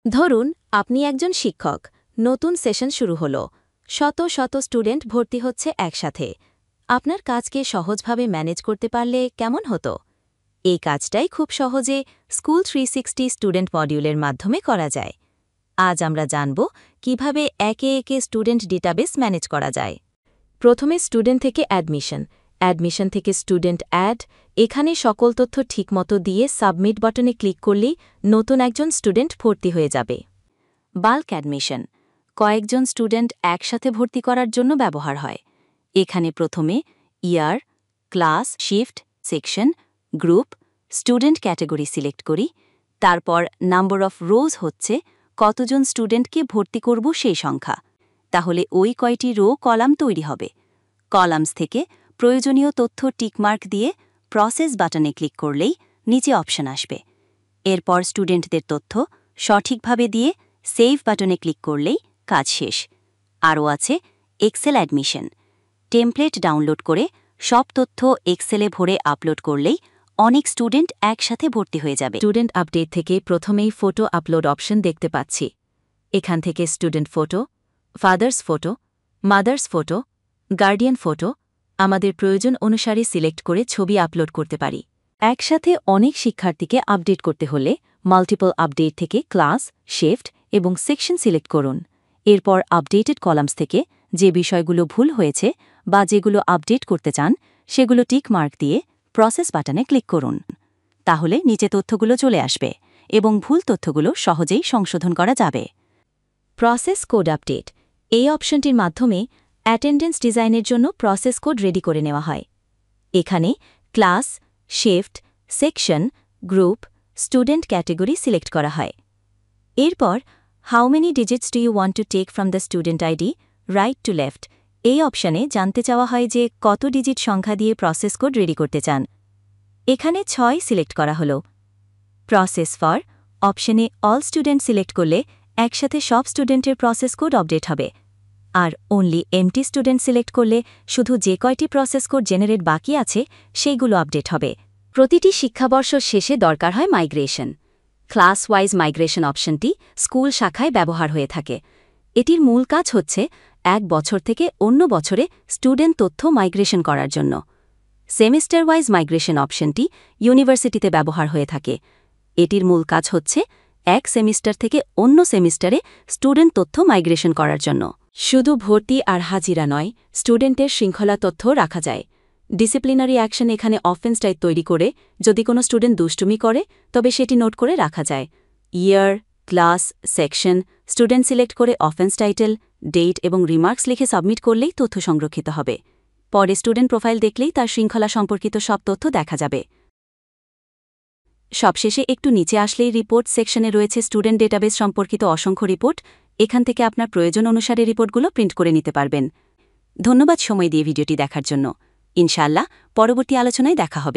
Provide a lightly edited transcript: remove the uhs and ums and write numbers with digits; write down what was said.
ধরুন আপনি একজন শিক্ষক, নতুন সেশন শুরু হলো, শত শত স্টুডেন্ট ভর্তি হচ্ছে একসাথে। আপনার কাজকে সহজভাবে ম্যানেজ করতে পারলে কেমন হতো? এই কাজটাই খুব সহজে স্কুল 360 স্টুডেন্ট মডিউলের মাধ্যমে করা যায়। আজ আমরা জানব কিভাবে একে একে স্টুডেন্ট ডেটাবেস ম্যানেজ করা যায়। প্রথমে স্টুডেন্ট থেকে অ্যাডমিশন থেকে স্টুডেন্ট অ্যাড। এখানে সকল তথ্য ঠিকমতো দিয়ে সাবমিট বাটনে ক্লিক করলেই নতুন একজন স্টুডেন্ট ভর্তি হয়ে যাবে। বাল্ক অ্যাডমিশন কয়েকজন স্টুডেন্ট একসাথে ভর্তি করার জন্য ব্যবহার হয়। এখানে প্রথমে year, class, shift, section, group, student category select করি। তারপর নাম্বার অফ রোজ হচ্ছে কতজন স্টুডেন্টকে ভর্তি করব সেই সংখ্যা। তাহলে ওই কয়টি রো কলাম তৈরি হবে। কলামস থেকে প্রয়োজনীয় তথ্য টিকমার্ক দিয়ে প্রসেস বাটনে ক্লিক করলেই নিচে অপশন আসবে। এরপর স্টুডেন্টদের তথ্য সঠিকভাবে দিয়ে সেভ বাটনে ক্লিক করলেই কাজ শেষ। আরও আছে এক্সেল অ্যাডমিশন। টেমপ্লেট ডাউনলোড করে সব তথ্য এক্সেলে ভরে আপলোড করলেই অনেক স্টুডেন্ট একসাথে ভর্তি হয়ে যাবে। স্টুডেন্ট আপডেট থেকে প্রথমেই ফটো আপলোড অপশন দেখতে পাচ্ছি। এখান থেকে student photo, father's photo, mother's photo, guardian photo আমাদের প্রয়োজন অনুসারে সিলেক্ট করে ছবি আপলোড করতে পারি। একসাথে অনেক শিক্ষার্থীকে আপডেট করতে হলে মাল্টিপল আপডেট থেকে ক্লাস, শিফট এবং সেকশন সিলেক্ট করুন। এরপর আপডেটেড কলামস থেকে যে বিষয়গুলো ভুল হয়েছে বা যেগুলো আপডেট করতে চান সেগুলো টিক মার্ক দিয়ে প্রসেস বাটনে ক্লিক করুন। তাহলে নিচে তথ্যগুলো চলে আসবে এবং ভুল তথ্যগুলো সহজেই সংশোধন করা যাবে। প্রসেস কোড আপডেট এই অপশনটির মাধ্যমে অ্যাটেন্ডেন্স ডিজাইনের জন্য প্রসেস কোড রেডি করে নেওয়া হয়। এখানে class, shift, section, group, student category select করা হয়। এরপর how many digits do you want to take from the student ID right to left এই অপশনে জানতে চাওয়া হয় যে কত ডিজিট সংখ্যা দিয়ে প্রসেস কোড রেডি করতে চান। এখানে 6 সিলেক্ট করা হলো। প্রসেস ফর অপশনে অল স্টুডেন্ট সিলেক্ট করলে একসাথে সব স্টুডেন্টের প্রসেস কোড আপডেট হবে। আর অনলি এমটি স্টুডেন্ট সিলেক্ট করলে শুধু যে কয়টি প্রসেস কোড জেনারেট বাকি আছে সেইগুলো আপডেট হবে। প্রতিটি শিক্ষাবর্ষ শেষে দরকার হয় মাইগ্রেশন। ক্লাস ওয়াইজ মাইগ্রেশন অপশনটি স্কুল শাখায় ব্যবহার হয়ে থাকে। এটির মূল কাজ হচ্ছে এক বছর থেকে অন্য বছরে স্টুডেন্ট তথ্য মাইগ্রেশন করার জন্য। সেমিস্টার ওয়াইজ মাইগ্রেশন অপশনটি ইউনিভার্সিটিতে ব্যবহার হয়ে থাকে। এটির মূল কাজ হচ্ছে এক সেমিস্টার থেকে অন্য সেমিস্টারে স্টুডেন্ট তথ্য মাইগ্রেশন করার জন্য। শুধু ভর্তি আর হাজিরা নয়, স্টুডেন্টের শৃঙ্খলা তথ্য রাখা যায়। ডিসিপ্লিনারি অ্যাকশন এখানে অফেন্স টাইপ তৈরি করে যদি কোনো স্টুডেন্ট দুষ্টুমি করে তবে সেটি নোট করে রাখা যায়। ইয়ার, ক্লাস, সেকশন, স্টুডেন্ট সিলেক্ট করে অফেন্স টাইটেল, ডেট এবং রিমার্কস লিখে সাবমিট করলেই তথ্য সংরক্ষিত হবে। পরে স্টুডেন্ট প্রোফাইল দেখলেই তার শৃঙ্খলা সম্পর্কিত সব তথ্য দেখা যাবে। সবশেষে একটু নিচে আসলেই রিপোর্ট সেকশনে রয়েছে স্টুডেন্ট ডেটাবেস সম্পর্কিত অসংখ্য রিপোর্ট। এখান থেকে আপনার প্রয়োজন অনুসারে রিপোর্টগুলো প্রিন্ট করে নিতে পারবেন। ধন্যবাদ সময় দিয়ে ভিডিওটি দেখার জন্য। ইনশাআল্লাহ পরবর্তী আলোচনায় দেখা হবে।